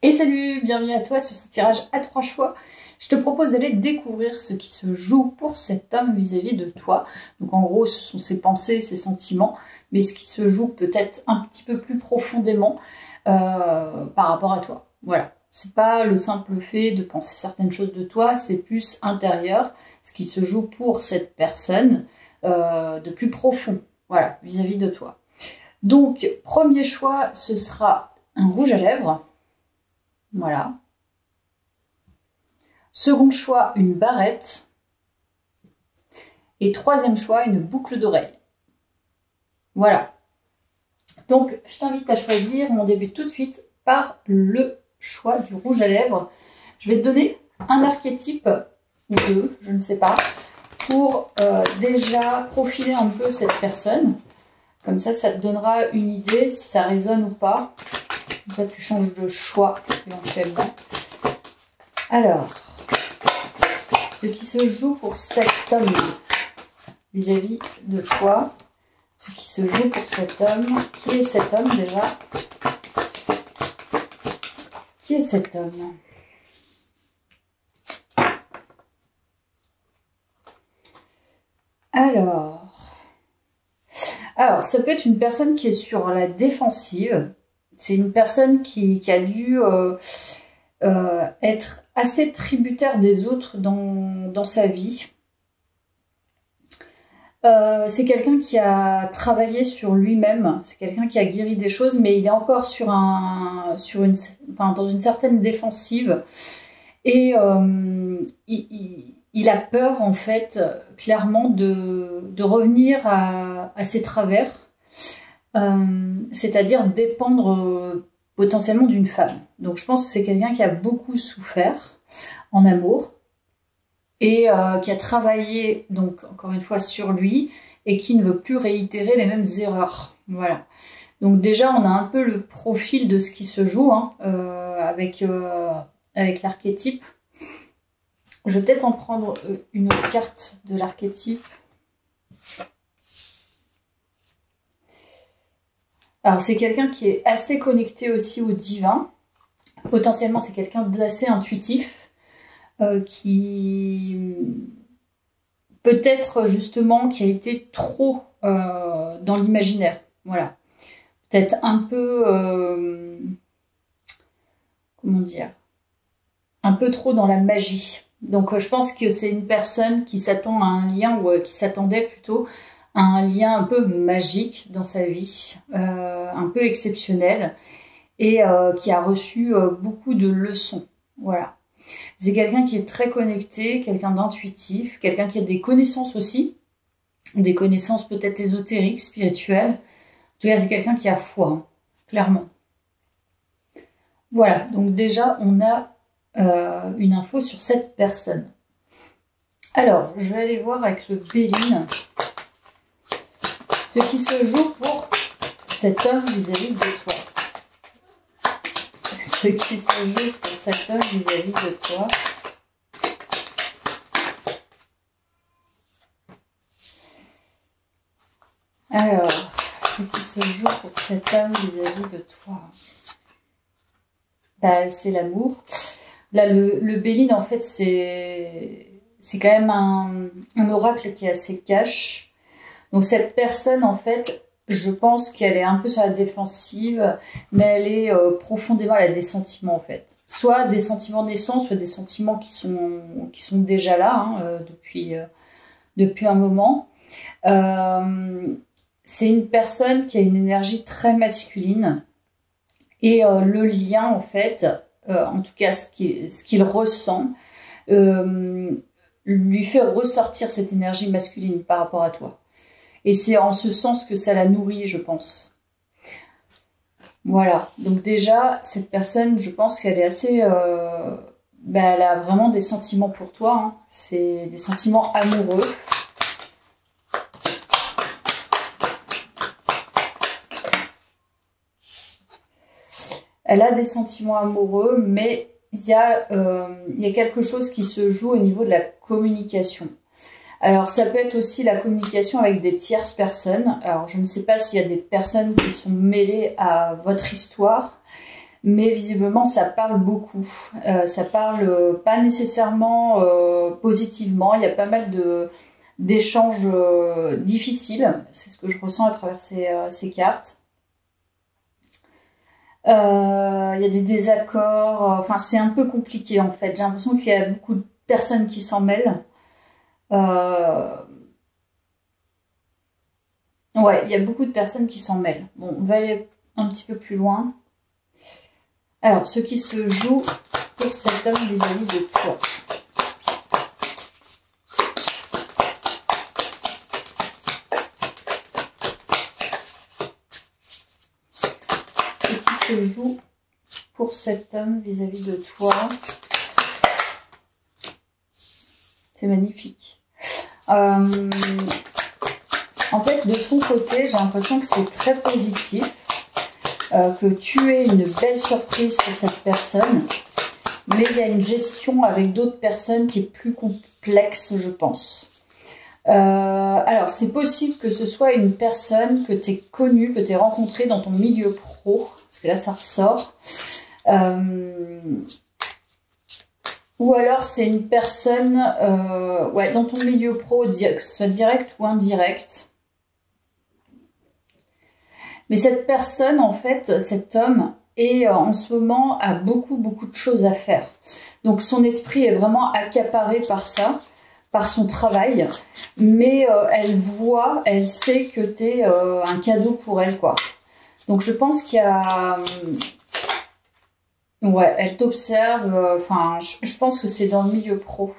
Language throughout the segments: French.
Et salut, bienvenue à toi sur ce tirage à 3 choix. Je te propose d'aller découvrir ce qui se joue pour cet homme vis-à-vis de toi. Donc en gros, ce sont ses pensées, ses sentiments, mais ce qui se joue peut-être un petit peu plus profondément par rapport à toi. Voilà, c'est pas le simple fait de penser certaines choses de toi, c'est plus intérieur, ce qui se joue pour cette personne de plus profond, voilà, vis-à-vis de toi. Donc, premier choix, ce sera un rouge à lèvres. Voilà. Second choix, une barrette. Et troisième choix, une boucle d'oreille. Voilà. Donc, je t'invite à choisir. On débute tout de suite par le choix du rouge à lèvres. Je vais te donner un archétype, ou deux, je ne sais pas, pour déjà profiler un peu cette personne. Comme ça te donnera une idée si ça résonne ou pas. Là, tu changes de choix éventuellement. Alors, ce qui se joue pour cet homme vis-à-vis de toi, ce qui se joue pour cet homme, qui est cet homme déjà? Qui est cet homme? Alors, ça peut être une personne qui est sur la défensive. C'est une personne qui a dû être assez tributaire des autres dans sa vie. C'est quelqu'un qui a travaillé sur lui-même. C'est quelqu'un qui a guéri des choses, mais il est encore dans une certaine défensive. Et il a peur, en fait, clairement, de revenir à ses travers. C'est-à-dire dépendre potentiellement d'une femme. Donc je pense que c'est quelqu'un qui a beaucoup souffert en amour et qui a travaillé, donc encore une fois, sur lui et qui ne veut plus réitérer les mêmes erreurs. Voilà. Donc déjà, on a un peu le profil de ce qui se joue hein, avec l'archétype. Je vais peut-être en prendre une autre carte de l'archétype. Alors, c'est quelqu'un qui est assez connecté aussi au divin. Potentiellement, c'est quelqu'un d'assez intuitif, qui peut-être justement qui a été trop dans l'imaginaire. Voilà. Peut-être un peu, comment dire, un peu trop dans la magie. Donc, je pense que c'est une personne qui s'attend à un lien, ou qui s'attendait plutôt un lien un peu magique dans sa vie, un peu exceptionnel, et qui a reçu beaucoup de leçons. Voilà. C'est quelqu'un qui est très connecté, quelqu'un d'intuitif, quelqu'un qui a des connaissances aussi, des connaissances peut-être ésotériques, spirituelles. En tout cas, c'est quelqu'un qui a foi, hein, clairement. Voilà, donc déjà, on a une info sur cette personne. Alors, je vais aller voir avec le Béline ce qui se joue pour cet homme vis-à-vis de toi. Ce qui se joue pour cet homme vis-à-vis de toi. Alors, ce qui se joue pour cet homme vis-à-vis de toi. Bah, c'est l'amour. Là, le Béline, en fait, c'est quand même un oracle qui est assez cash. Donc cette personne, en fait, je pense qu'elle est un peu sur la défensive, mais elle est profondément, elle a des sentiments, en fait. Soit des sentiments naissants, soit des sentiments qui sont déjà là hein, depuis un moment. C'est une personne qui a une énergie très masculine. Et le lien, en fait, en tout cas ce qu'il ressent, lui fait ressortir cette énergie masculine par rapport à toi. Et c'est en ce sens que ça la nourrit, je pense. Voilà. Donc déjà, cette personne, je pense qu'elle est assez... elle a vraiment des sentiments pour toi. Hein. C'est des sentiments amoureux. Elle a des sentiments amoureux, mais il y a quelque chose qui se joue au niveau de la communication. Alors, ça peut être aussi la communication avec des tierces personnes. Alors, je ne sais pas s'il y a des personnes qui sont mêlées à votre histoire, mais visiblement ça parle beaucoup. Ça parle pas nécessairement positivement. Il y a pas mal d'échanges difficiles. C'est ce que je ressens à travers ces cartes. Il y a des désaccords. Enfin, c'est un peu compliqué en fait. J'ai l'impression qu'il y a beaucoup de personnes qui s'en mêlent. Ouais, il y a beaucoup de personnes qui s'en mêlent. Bon, on va aller un petit peu plus loin. Alors, ce qui se joue pour cet homme vis-à-vis de toi. Ce qui se joue pour cet homme vis-à-vis de toi. C'est magnifique. En fait, de son côté, j'ai l'impression que c'est très positif, que tu aies une belle surprise pour cette personne, mais il y a une gestion avec d'autres personnes qui est plus complexe, je pense. Alors, c'est possible que ce soit une personne que tu aies connue, que tu aies rencontrée dans ton milieu pro, parce que là, ça ressort. Ou alors, c'est une personne ouais, dans ton milieu pro, que ce soit direct ou indirect. Mais cette personne, en fait, cet homme, est en ce moment a beaucoup de choses à faire. Donc son esprit est vraiment accaparé par ça, par son travail. Mais elle sait que tu es un cadeau pour elle, quoi. Donc je pense qu'il y a... ouais, elle t'observe. Enfin, je pense que c'est dans le milieu pro.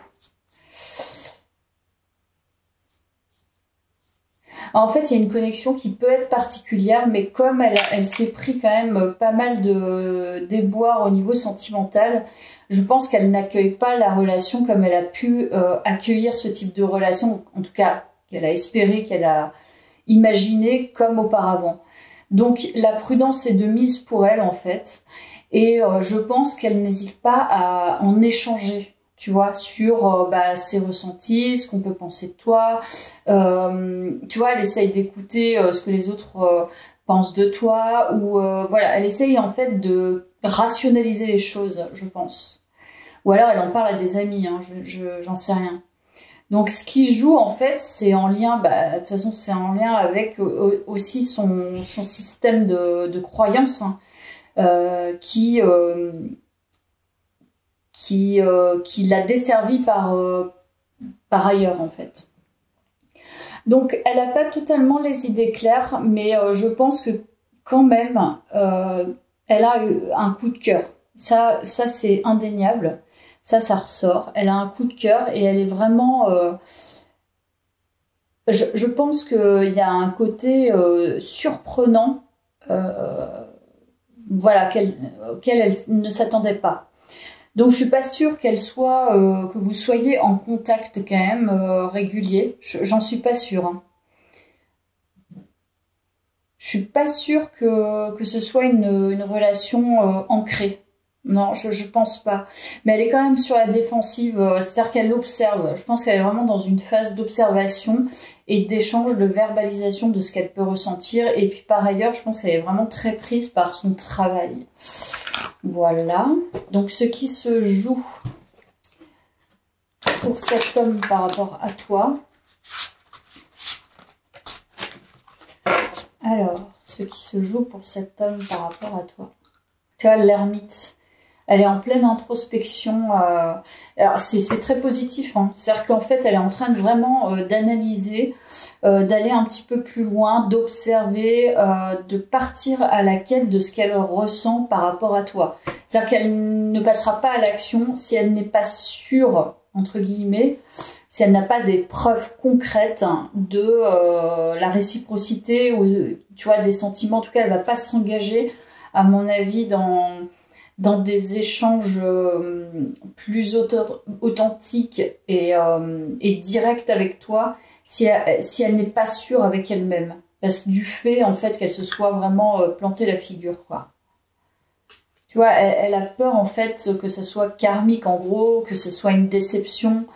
En fait, il y a une connexion qui peut être particulière, mais comme elle s'est pris quand même pas mal de déboires au niveau sentimental, je pense qu'elle n'accueille pas la relation comme elle a pu accueillir ce type de relation, en tout cas, qu'elle a espéré, qu'elle a imaginé comme auparavant. Donc, la prudence est de mise pour elle, en fait, et je pense qu'elle n'hésite pas à en échanger. Tu vois, sur ses ressentis, ce qu'on peut penser de toi. Tu vois, elle essaye d'écouter ce que les autres pensent de toi. Ou voilà, elle essaye en fait de rationaliser les choses, je pense. Ou alors elle en parle à des amis, hein, j'en sais rien. Donc ce qui joue en fait, c'est en lien, de toute façon c'est en lien avec aussi son système de croyances, hein, qui l'a desservi par ailleurs en fait. Donc elle n'a pas totalement les idées claires, mais je pense que quand même elle a un coup de cœur. Ça c'est indéniable. Ça ressort. Elle a un coup de cœur et elle est vraiment... je pense qu'il y a un côté surprenant voilà, auquel elle ne s'attendait pas. Donc, je suis pas sûre qu'elle soit, que vous soyez en contact quand même régulier. J'en suis pas sûre. Hein. Je suis pas sûre que ce soit une relation ancrée. Non, je pense pas. Mais elle est quand même sur la défensive, c'est-à-dire qu'elle observe. Je pense qu'elle est vraiment dans une phase d'observation et d'échange, de verbalisation de ce qu'elle peut ressentir. Et puis par ailleurs, je pense qu'elle est vraiment très prise par son travail. Voilà. Donc ce qui se joue pour cet homme par rapport à toi. Alors, ce qui se joue pour cet homme par rapport à toi. Tu vois, l'ermite. Elle est en pleine introspection. Alors, c'est très positif. Hein. C'est-à-dire qu'en fait, elle est en train de vraiment d'analyser, d'aller un petit peu plus loin, d'observer, de partir à la quête de ce qu'elle ressent par rapport à toi. C'est-à-dire qu'elle ne passera pas à l'action si elle n'est pas sûre, entre guillemets, si elle n'a pas des preuves concrètes de la réciprocité ou, tu vois, des sentiments. En tout cas, elle ne va pas s'engager, à mon avis, dans des échanges plus authentiques et directs avec toi si elle n'est pas sûre avec elle-même. Parce que du fait, en fait, qu'elle se soit vraiment planté la figure, quoi. Tu vois, elle a peur, en fait, que ce soit karmique, en gros, que ce soit une déception,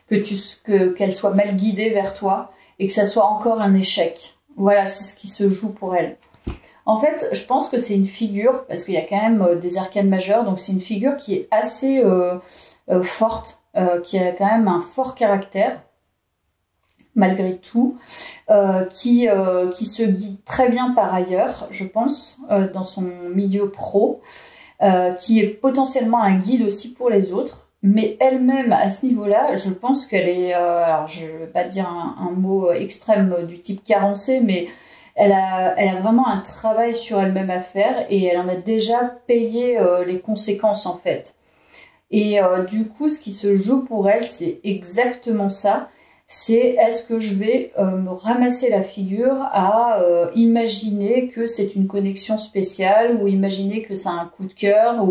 qu'elle soit mal guidée vers toi et que ça soit encore un échec. Voilà, c'est ce qui se joue pour elle. En fait, je pense que c'est une figure, parce qu'il y a quand même des arcanes majeures, donc c'est une figure qui est assez forte, qui a quand même un fort caractère, malgré tout, qui se guide très bien par ailleurs, je pense, dans son milieu pro, qui est potentiellement un guide aussi pour les autres, mais elle-même, à ce niveau-là, je pense qu'elle est, alors je ne vais pas dire un mot extrême du type carencé, mais elle a vraiment un travail sur elle-même à faire, et elle en a déjà payé les conséquences, en fait. Et du coup, ce qui se joue pour elle, c'est exactement ça. C'est est-ce que je vais me ramasser la figure à imaginer que c'est une connexion spéciale, ou imaginer que c'est un coup de cœur,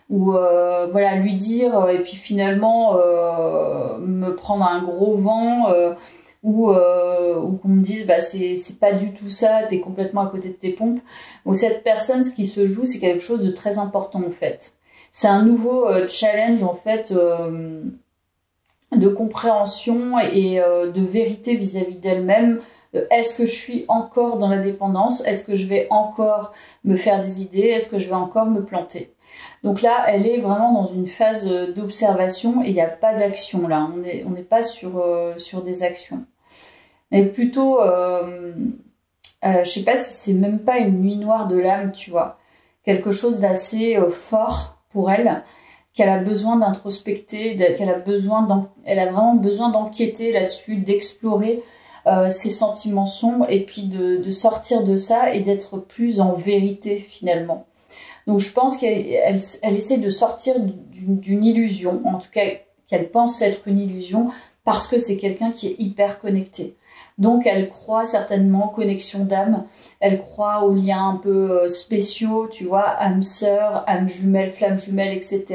ou voilà, lui dire et puis finalement me prendre un gros vent, ou qu'on me dise bah c'est pas du tout ça, t'es complètement à côté de tes pompes. Bon, cette personne, ce qui se joue, c'est quelque chose de très important en fait. C'est un nouveau challenge en fait, de compréhension et de vérité vis-à-vis d'elle-même. Est-ce que je suis encore dans la dépendance? Est-ce que je vais encore me faire des idées? Est-ce que je vais encore me planter? Donc là, elle est vraiment dans une phase d'observation et il n'y a pas d'action là. On n'est pas sur des actions. Mais plutôt, je sais pas si c'est même pas une nuit noire de l'âme, tu vois. Quelque chose d'assez fort pour elle, qu'elle a besoin d'introspecter, elle a vraiment besoin d'enquêter là-dessus, d'explorer ses sentiments sombres et puis de sortir de ça et d'être plus en vérité finalement. Donc je pense qu'elle essaie de sortir d'une illusion, en tout cas qu'elle pense être une illusion, parce que c'est quelqu'un qui est hyper connecté. Donc elle croit certainement aux connexions d'âme, elle croit aux liens un peu spéciaux, tu vois, âme sœur, âme jumelle, flamme jumelle, etc.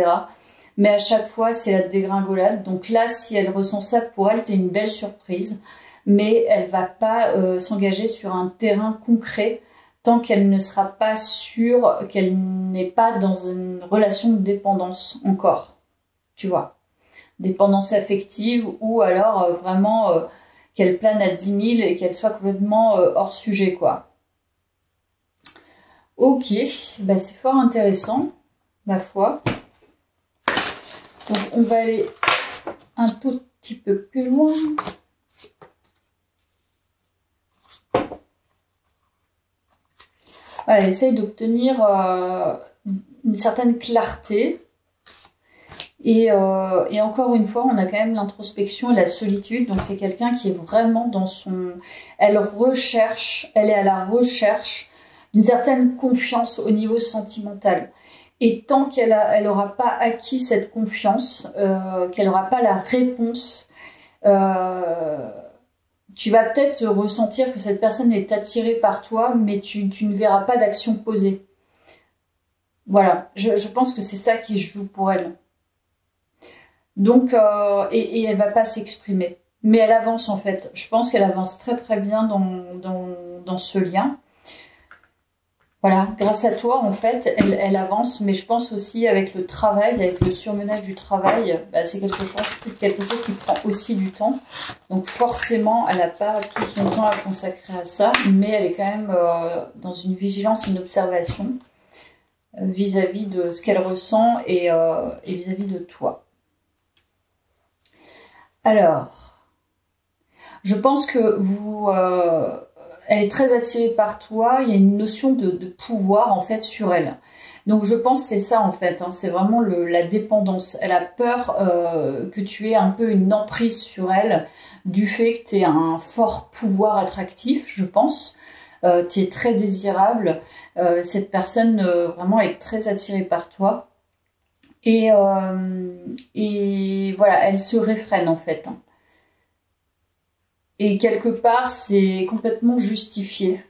Mais à chaque fois, c'est la dégringolade. Donc là, si elle ressent ça, pour elle, c'est une belle surprise. Mais elle va pas s'engager sur un terrain concret tant qu'elle ne sera pas sûre qu'elle n'est pas dans une relation de dépendance encore. Tu vois, dépendance affective ou alors vraiment qu'elle plane à 10 000 et qu'elle soit complètement hors sujet, quoi. Ok, bah c'est fort intéressant, ma foi. Donc on va aller un tout petit peu plus loin. Voilà, elle essaye d'obtenir une certaine clarté. Et encore une fois, on a quand même l'introspection et la solitude. Donc c'est quelqu'un qui est vraiment dans son... elle est à la recherche d'une certaine confiance au niveau sentimental. Et tant qu'elle n'aura pas acquis cette confiance, qu'elle n'aura pas la réponse, tu vas peut-être ressentir que cette personne est attirée par toi, mais tu ne verras pas d'action posée. Voilà, je pense que c'est ça qui joue pour elle. Donc, et elle va pas s'exprimer. Mais elle avance en fait. Je pense qu'elle avance très très bien dans ce lien. Voilà, grâce à toi, en fait, elle avance, mais je pense aussi avec le travail, avec le surmenage du travail, bah, c'est quelque chose qui prend aussi du temps. Donc forcément, elle n'a pas tout son temps à consacrer à ça, mais elle est quand même dans une vigilance, une observation vis-à-vis de ce qu'elle ressent et vis-à-vis de toi. Alors, je pense que elle est très attirée par toi, il y a une notion de pouvoir en fait sur elle. Donc je pense que c'est ça en fait, hein, c'est vraiment la dépendance. Elle a peur que tu aies un peu une emprise sur elle du fait que tu aies un fort pouvoir attractif, je pense. Tu es très désirable, cette personne vraiment est très attirée par toi. Et voilà, elle se réfrène en fait. Et quelque part, c'est complètement justifié.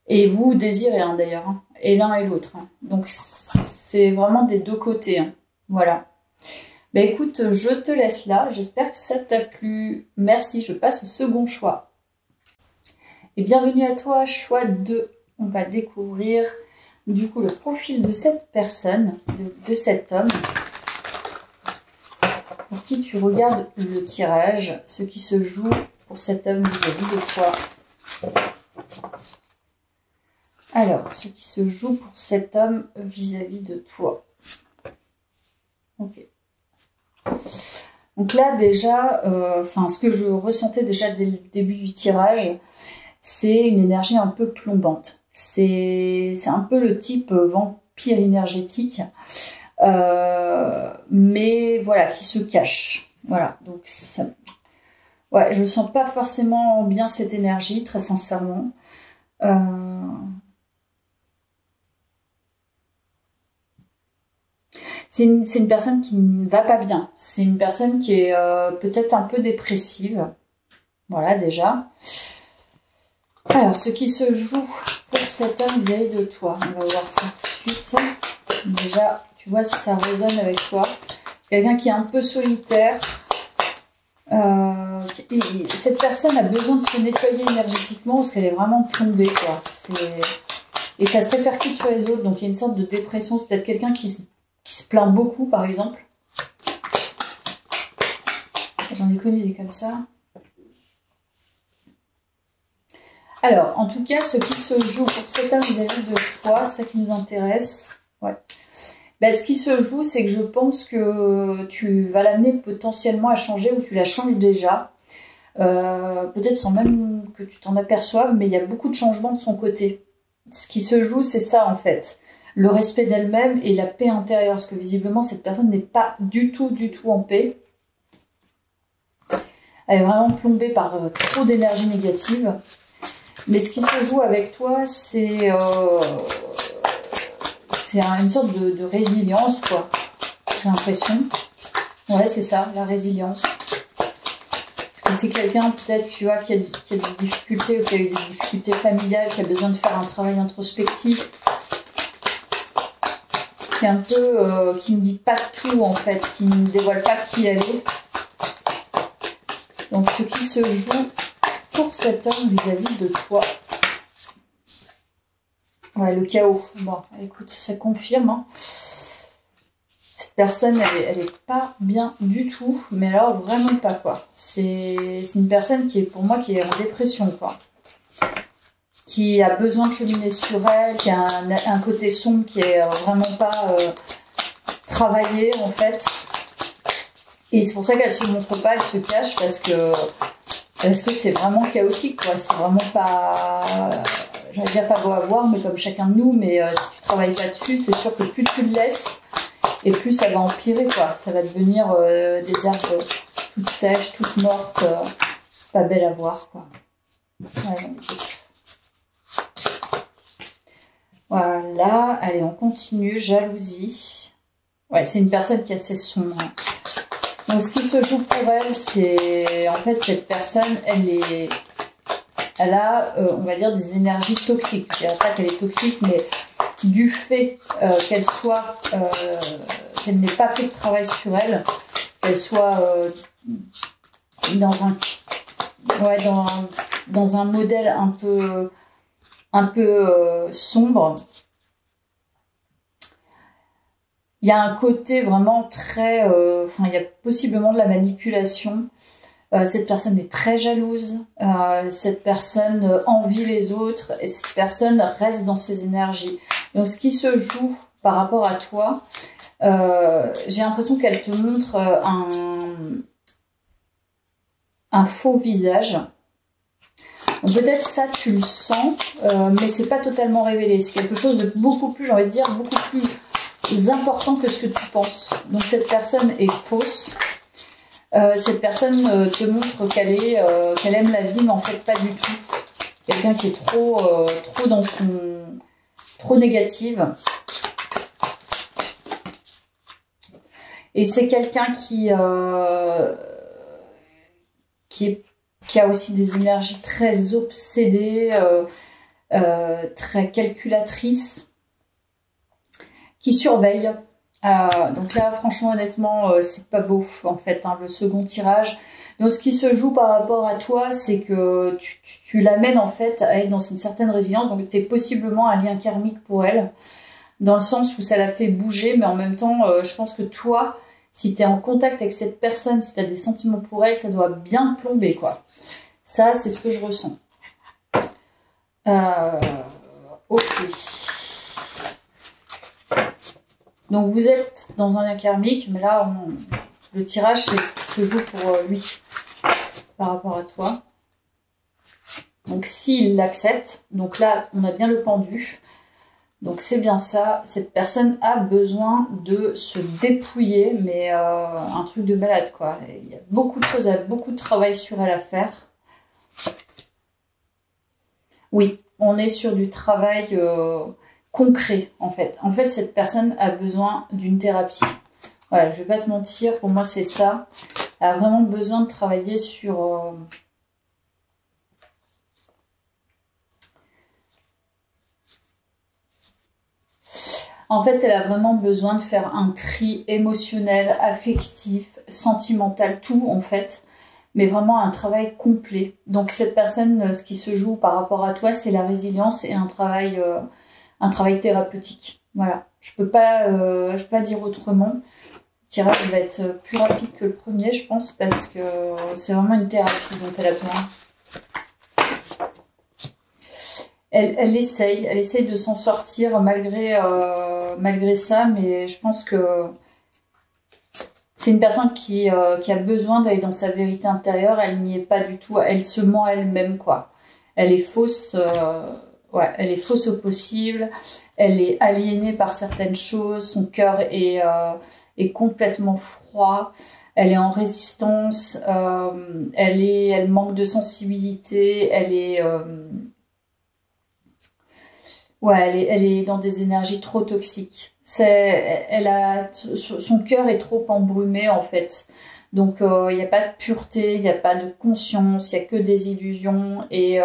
Et vous désirez hein, d'ailleurs, hein, et l'un et l'autre. Hein. Donc c'est vraiment des deux côtés. Hein. Voilà. Bah écoute, je te laisse là. J'espère que ça t'a plu. Merci, je passe au second choix. Et bienvenue à toi, choix 2. On va découvrir du coup le profil de cette personne, de cet homme. Pour qui tu regardes le tirage, ce qui se joue pour cet homme vis-à-vis de toi. Alors, ce qui se joue pour cet homme vis-à-vis de toi. Ok. Donc là, déjà, ce que je ressentais déjà dès le début du tirage, c'est une énergie un peu plombante. C'est un peu le type vampire énergétique, mais voilà, qui se cache. Voilà, donc ça... Ouais, je sens pas forcément bien cette énergie, très sincèrement. C'est une personne qui ne va pas bien. C'est une personne qui est peut-être un peu dépressive. Voilà, déjà. Alors, ce qui se joue pour cet homme vis-à-vis de toi. On va voir ça tout de suite. Déjà, tu vois si ça résonne avec toi. Quelqu'un qui est un peu solitaire. Cette personne a besoin de se nettoyer énergétiquement parce qu'elle est vraiment plombée, quoi. Et ça se répercute sur les autres. Donc, il y a une sorte de dépression. C'est peut-être quelqu'un qui se plaint beaucoup, par exemple. J'en ai connu des comme ça. Alors, en tout cas, ce qui se joue pour cet homme vis-à-vis de toi, c'est ça qui nous intéresse. Ouais. Ben, ce qui se joue, c'est que je pense que tu vas l'amener potentiellement à changer ou tu la changes déjà. Peut-être sans même que tu t'en aperçoives, mais il y a beaucoup de changements de son côté. Ce qui se joue, c'est ça en fait. Le respect d'elle-même et la paix intérieure. Parce que visiblement, cette personne n'est pas du tout en paix. Elle est vraiment plombée par trop d'énergie négative. Mais ce qui se joue avec toi, c'est une sorte de résilience, quoi. J'ai l'impression. Ouais, c'est ça, la résilience. Parce que c'est quelqu'un, peut-être, tu vois, qui a des difficultés ou qui a eu des difficultés familiales, qui a besoin de faire un travail introspectif. Qui est un peu, qui ne dit pas tout, en fait, qui ne dévoile pas qui elle est. Donc, ce qui se joue pour cet homme vis-à-vis de toi. Ouais, le chaos. Bon, écoute, ça confirme. Hein. Cette personne, elle est pas bien du tout. Mais alors, vraiment pas, quoi. C'est une personne qui est, pour moi, qui est en dépression, quoi. Qui a besoin de cheminer sur elle, qui a un côté sombre qui est vraiment pas travaillé, en fait. Et c'est pour ça qu'elle se montre pas, elle se cache, parce que c'est vraiment chaotique, quoi. C'est vraiment pas, j'allais dire pas beau à voir, mais comme chacun de nous, mais si tu travailles pas dessus, c'est sûr que plus tu le laisses, et plus ça va empirer, quoi. Ça va devenir des herbes toutes sèches, toutes mortes, pas belles à voir, quoi. Ouais, voilà, allez, on continue, jalousie. Ouais, c'est une personne qui est assez sombre. Donc, ce qui se joue pour elle, c'est, en fait, cette personne, elle a, on va dire, des énergies toxiques. Je dirais pas qu'elle est toxique, mais du fait qu'elle n'ait pas fait de travail sur elle, qu'elle soit dans un modèle un peu sombre. Il y a un côté vraiment très... il y a possiblement de la manipulation. Cette personne est très jalouse. Cette personne envie les autres. Et cette personne reste dans ses énergies. Donc, ce qui se joue par rapport à toi, j'ai l'impression qu'elle te montre un faux visage. Peut-être ça, tu le sens, mais c'est pas totalement révélé. C'est quelque chose de beaucoup plus, j'ai envie de dire, beaucoup plus important que ce que tu penses. Donc cette personne est fausse. Cette personne te montre qu'elle aime la vie, mais en fait pas du tout. Quelqu'un qui est trop négative. Et c'est quelqu'un qui a aussi des énergies très obsédées, très calculatrices, qui surveille. Donc là, franchement, honnêtement, c'est pas beau, en fait, hein, le second tirage. Donc, ce qui se joue par rapport à toi, c'est que tu l'amènes, en fait, à être dans une certaine résilience. Donc, tu es possiblement un lien karmique pour elle, dans le sens où ça la fait bouger, mais en même temps, je pense que toi, si tu es en contact avec cette personne, si tu as des sentiments pour elle, ça doit bien te plomber, quoi. Ça, c'est ce que je ressens. Ok. Donc vous êtes dans un lien karmique, mais là, le tirage, c'est ce qui se joue pour lui par rapport à toi. Donc s'il l'accepte, donc là, on a bien le pendu. Donc c'est bien ça, cette personne a besoin de se dépouiller, mais un truc de malade quoi. Il y a beaucoup de choses, beaucoup de travail sur elle à faire. Oui, on est sur du travail concret en fait. En fait, cette personne a besoin d'une thérapie. Voilà, je vais pas te mentir, pour moi c'est ça. Elle a vraiment besoin de travailler sur... En fait, elle a vraiment besoin de faire un tri émotionnel, affectif, sentimental, tout en fait. Mais vraiment un travail complet. Donc cette personne, ce qui se joue par rapport à toi, c'est la résilience et un travail thérapeutique. Voilà. Je peux pas dire autrement. Le tirage va être plus rapide que le premier, je pense, parce que c'est vraiment une thérapie dont elle a besoin. Elle essaye de s'en sortir malgré ça, mais je pense que c'est une personne qui a besoin d'aller dans sa vérité intérieure. Elle n'y est pas du tout. Elle se ment elle-même, quoi. Elle est fausse. Ouais, elle est fausse au possible. Elle est aliénée par certaines choses. Son cœur est complètement froid. Elle est en résistance. Elle manque de sensibilité. Ouais, elle est dans des énergies trop toxiques. Son cœur est trop embrumé en fait. Donc il n'y a pas de pureté, il n'y a pas de conscience, il n'y a que des illusions. Et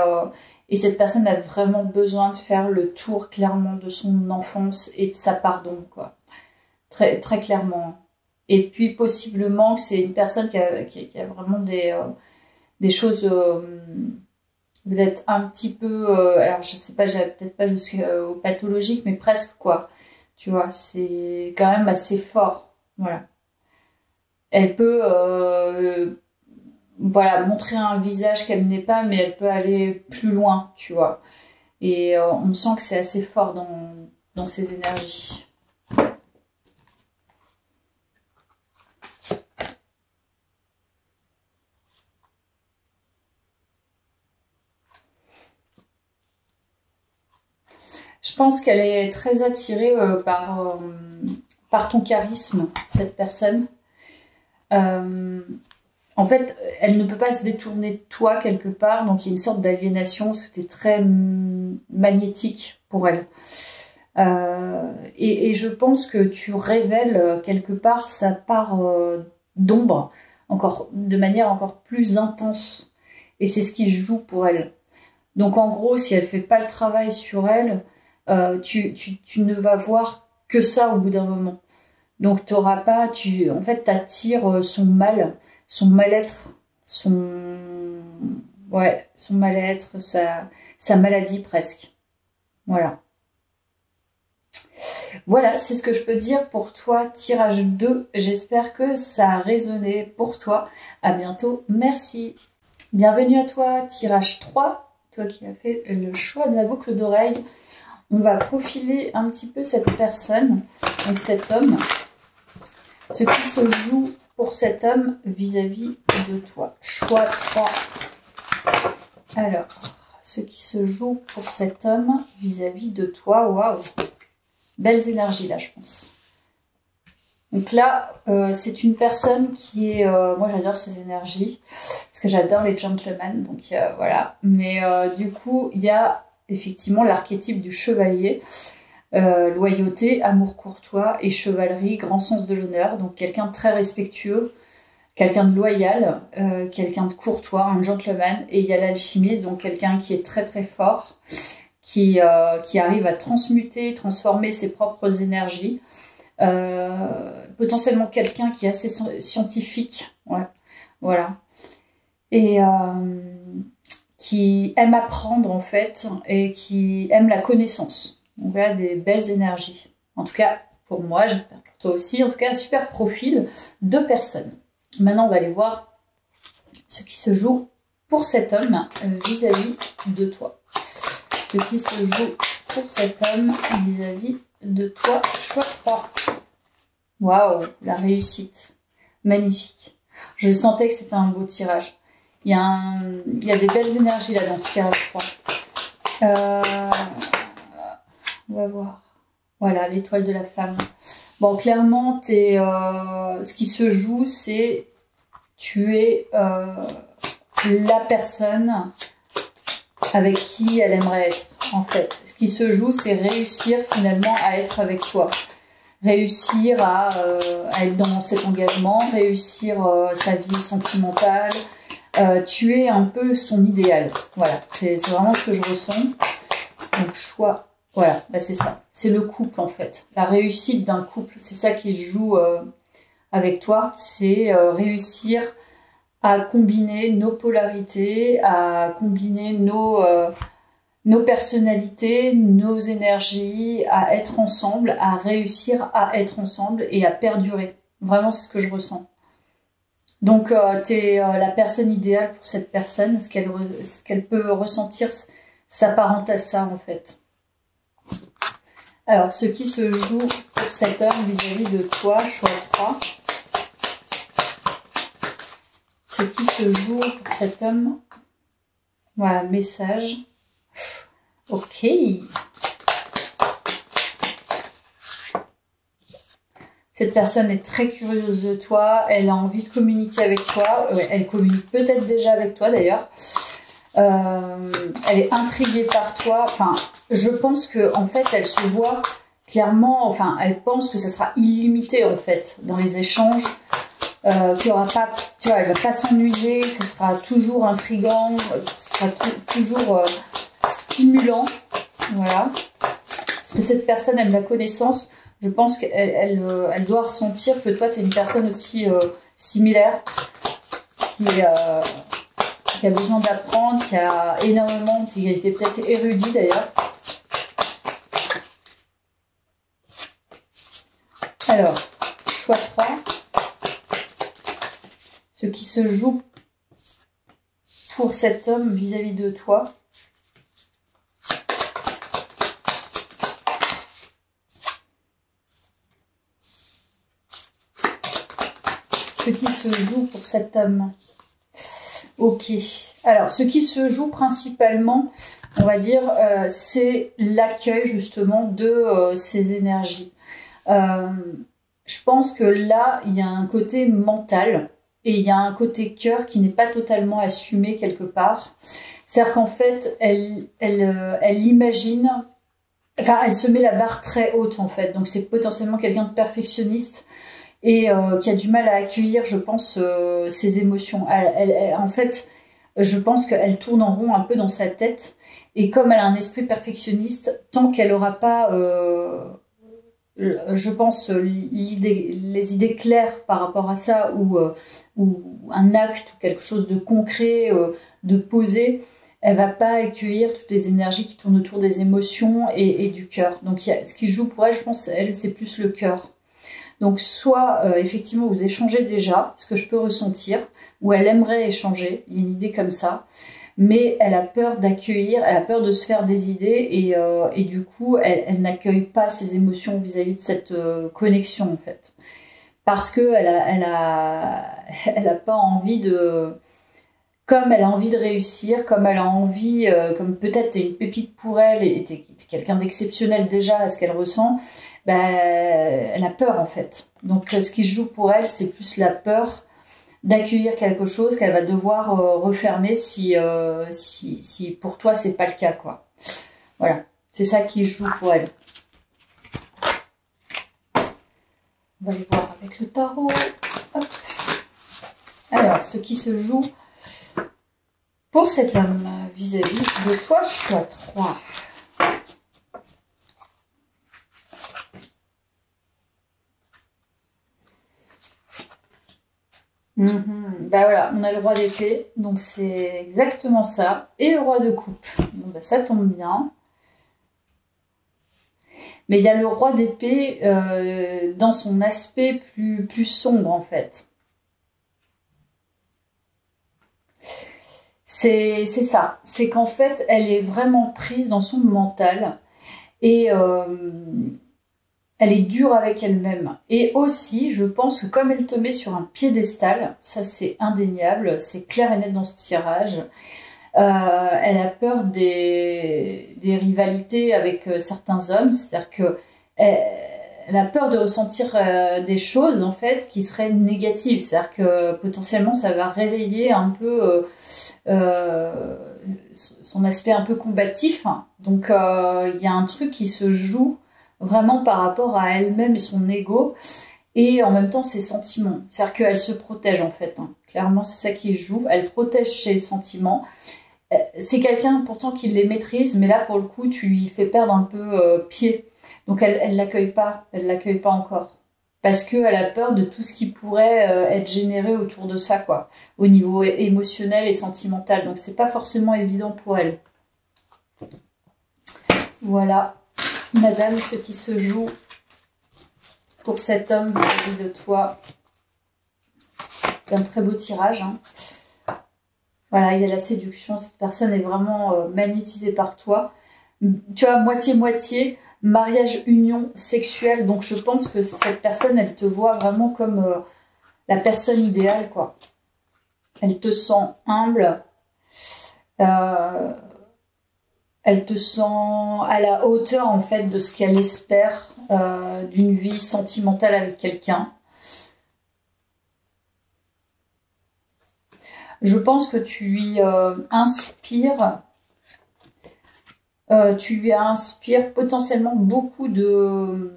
cette personne a vraiment besoin de faire le tour clairement de son enfance et de sa pardon, quoi. Très, très clairement. Et puis possiblement que c'est une personne qui a vraiment des choses... Vous êtes un petit peu, alors je sais pas, j'avais peut-être pas jusqu'au pathologique, mais presque quoi. Tu vois, c'est quand même assez fort. Voilà. Elle peut, voilà, montrer un visage qu'elle n'est pas, mais elle peut aller plus loin, tu vois. Et on sent que c'est assez fort dans ses énergies. Je pense qu'elle est très attirée par ton charisme, cette personne. En fait, elle ne peut pas se détourner de toi quelque part, donc il y a une sorte d'aliénation, parce que tu es très magnétique pour elle. Et je pense que tu révèles quelque part sa part d'ombre, de manière encore plus intense. Et c'est ce qui joue pour elle. Donc en gros, si elle fait pas le travail sur elle, tu ne vas voir que ça au bout d'un moment. Donc t'auras pas, en fait t'attires son mal, son mal-être, son mal-être, sa maladie presque. Voilà. Voilà, c'est ce que je peux dire pour toi, tirage 2. J'espère que ça a résonné pour toi. À bientôt, merci. Bienvenue à toi, tirage 3. Toi qui as fait le choix de la boucle d'oreille. On va profiler un petit peu cette personne, donc cet homme. Ce qui se joue pour cet homme vis-à-vis de toi. Choix 3. Alors, ce qui se joue pour cet homme vis-à-vis de toi. Waouh! Belles énergies là, je pense. Donc là, c'est une personne qui est... moi, j'adore ces énergies, parce que j'adore les gentlemen, donc voilà. Mais du coup, il y a effectivement l'archétype du chevalier. Loyauté, amour courtois et chevalerie, grand sens de l'honneur. Donc quelqu'un de très respectueux, quelqu'un de loyal, quelqu'un de courtois, un gentleman. Et il y a l'alchimiste, donc quelqu'un qui est très très fort, qui arrive à transformer ses propres énergies. Potentiellement quelqu'un qui est assez scientifique, ouais, voilà. Et qui aime apprendre en fait, et qui aime la connaissance. Donc voilà, des belles énergies. En tout cas, pour moi, j'espère pour toi aussi. En tout cas, un super profil de personnes. Maintenant, on va aller voir ce qui se joue pour cet homme vis-à-vis de toi. Ce qui se joue pour cet homme vis-à-vis de toi, choix 3. Waouh, la réussite. Magnifique. Je sentais que c'était un beau tirage. Il y a des belles énergies là dans ce tirage, je crois. On va voir. Voilà, l'étoile de la femme. Bon, clairement, ce qui se joue, c'est tu es la personne avec qui elle aimerait être, en fait. Ce qui se joue, c'est réussir finalement à être avec toi. Réussir à être dans cet engagement, réussir sa vie sentimentale. Tu es un peu son idéal. Voilà, c'est vraiment ce que je ressens. Donc, choix. Voilà, bah c'est ça. C'est le couple, en fait. La réussite d'un couple, c'est ça qui se joue avec toi. C'est réussir à combiner nos polarités, à combiner nos personnalités, nos énergies, à être ensemble, à réussir à être ensemble et à perdurer. Vraiment, c'est ce que je ressens. Donc, tu es la personne idéale pour cette personne. Ce qu'elle peut ressentir s'apparente à ça, en fait. Alors, ce qui se joue pour cet homme vis-à-vis de toi, choix 3. Ce qui se joue pour cet homme, voilà, message. Ok. Cette personne est très curieuse de toi, elle a envie de communiquer avec toi, elle communique peut-être déjà avec toi d'ailleurs. Elle est intriguée par toi. Enfin, je pense que en fait, elle se voit clairement. Enfin, elle pense que ça sera illimité en fait dans les échanges. Qu'il y aura pas, tu vois, elle va pas s'ennuyer. Ce sera toujours intriguant. Ce sera toujours stimulant. Voilà. Parce que cette personne aime la connaissance. Je pense qu'elle doit ressentir que toi, tu es une personne aussi similaire qui a besoin d'apprendre, qui a énormément, qui a été peut-être érudit d'ailleurs. Alors, choix 3. Ce qui se joue pour cet homme vis-à-vis de toi. Ce qui se joue pour cet homme. Ok. Alors, ce qui se joue principalement, on va dire, c'est l'accueil justement de ces énergies. Je pense que là, il y a un côté mental et il y a un côté cœur qui n'est pas totalement assumé quelque part. C'est-à-dire qu'en fait, elle imagine, enfin, elle se met la barre très haute en fait. Donc, c'est potentiellement quelqu'un de perfectionniste et qui a du mal à accueillir, je pense, ses émotions. En fait, je pense qu'elle tourne en rond un peu dans sa tête. Et comme elle a un esprit perfectionniste, tant qu'elle n'aura pas, je pense, les idées claires par rapport à ça, ou un acte, ou quelque chose de concret, de posé, elle va pas accueillir toutes les énergies qui tournent autour des émotions et du cœur. Donc, ce qui joue pour elle, je pense, elle, c'est plus le cœur. Donc, soit, effectivement, vous échangez déjà, ce que je peux ressentir, ou elle aimerait échanger, il y a une idée comme ça, mais elle a peur d'accueillir, elle a peur de se faire des idées, et du coup, elle n'accueille pas ses émotions vis-à-vis de cette connexion, en fait. Parce que elle a pas envie de... Comme elle a envie de réussir, comme elle a envie, comme peut-être t'es une pépite pour elle, et t'es quelqu'un d'exceptionnel déjà à ce qu'elle ressent, ben, elle a peur en fait. Donc ce qui se joue pour elle, c'est plus la peur d'accueillir quelque chose qu'elle va devoir refermer si pour toi c'est pas le cas, quoi. Voilà, c'est ça qui se joue pour elle. On va aller voir avec le tarot. Hop. Alors, ce qui se joue pour cet homme vis-à-vis de toi, choix 3. Bah voilà, on a le roi d'épée, donc c'est exactement ça. Et le roi de coupe. Bon, bah ça tombe bien. Mais il y a le roi d'épée dans son aspect plus sombre en fait. C'est ça. C'est qu'en fait, elle est vraiment prise dans son mental. Et elle est dure avec elle-même. Et aussi, je pense que comme elle te met sur un piédestal, ça c'est indéniable, c'est clair et net dans ce tirage, elle a peur des rivalités avec certains hommes, c'est-à-dire que elle a peur de ressentir des choses en fait qui seraient négatives, c'est-à-dire que potentiellement ça va réveiller un peu son aspect un peu combatif. Donc il y a un truc qui se joue vraiment par rapport à elle-même et son ego, et en même temps ses sentiments. C'est-à-dire qu'elle se protège en fait. Clairement, c'est ça qui joue. Elle protège ses sentiments. C'est quelqu'un pourtant qui les maîtrise, mais là pour le coup, tu lui fais perdre un peu pied. Donc elle l'accueille pas encore. Parce qu'elle a peur de tout ce qui pourrait être généré autour de ça, quoi, au niveau émotionnel et sentimental. Donc c'est pas forcément évident pour elle. Voilà, madame, ce qui se joue pour cet homme vis-à-vis de toi. C'est un très beau tirage. Voilà, il y a la séduction. Cette personne est vraiment magnétisée par toi. Tu vois, moitié-moitié. Mariage, union sexuelle, donc je pense que cette personne, elle te voit vraiment comme la personne idéale, quoi. Elle te sent humble, elle te sent à la hauteur, en fait, de ce qu'elle espère d'une vie sentimentale avec quelqu'un. Je pense que tu lui inspires... tu lui inspires potentiellement beaucoup de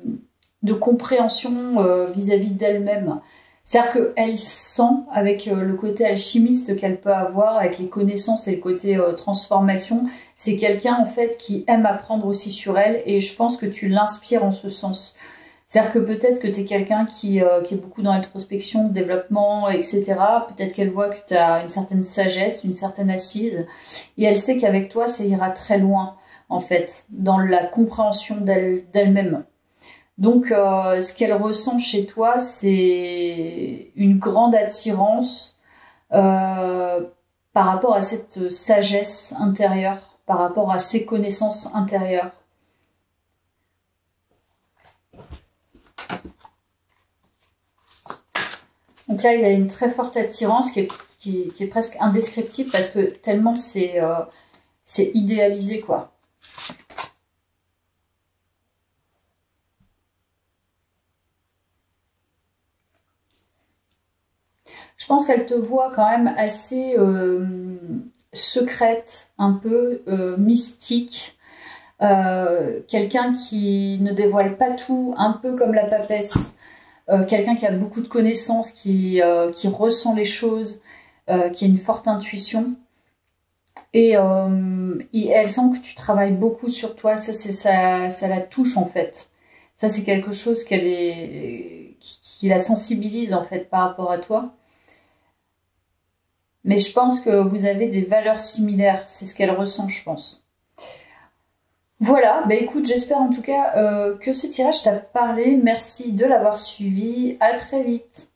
compréhension vis-à-vis d'elle-même. C'est-à-dire qu'elle sent, avec le côté alchimiste qu'elle peut avoir, avec les connaissances et le côté transformation, c'est quelqu'un en fait qui aime apprendre aussi sur elle, et je pense que tu l'inspires en ce sens. C'est-à-dire que peut-être que tu es quelqu'un qui est beaucoup dans l'introspection, développement, etc. Peut-être qu'elle voit que tu as une certaine sagesse, une certaine assise, et elle sait qu'avec toi, ça ira très loin, en fait, dans la compréhension d'elle-même. Donc, ce qu'elle ressent chez toi, c'est une grande attirance par rapport à cette sagesse intérieure, par rapport à ses connaissances intérieures. Donc là, il y a une très forte attirance qui est presque indescriptible parce que tellement c'est idéalisé, quoi. Je pense qu'elle te voit quand même assez secrète, un peu mystique. Quelqu'un qui ne dévoile pas tout, un peu comme la papesse. Quelqu'un qui a beaucoup de connaissances, qui ressent les choses, qui a une forte intuition. Et elle sent que tu travailles beaucoup sur toi. Ça la touche en fait. Ça, c'est quelque chose qui la sensibilise en fait par rapport à toi. Mais je pense que vous avez des valeurs similaires. C'est ce qu'elle ressent, je pense. Voilà, bah écoute, j'espère en tout cas que ce tirage t'a parlé. Merci de l'avoir suivi. À très vite.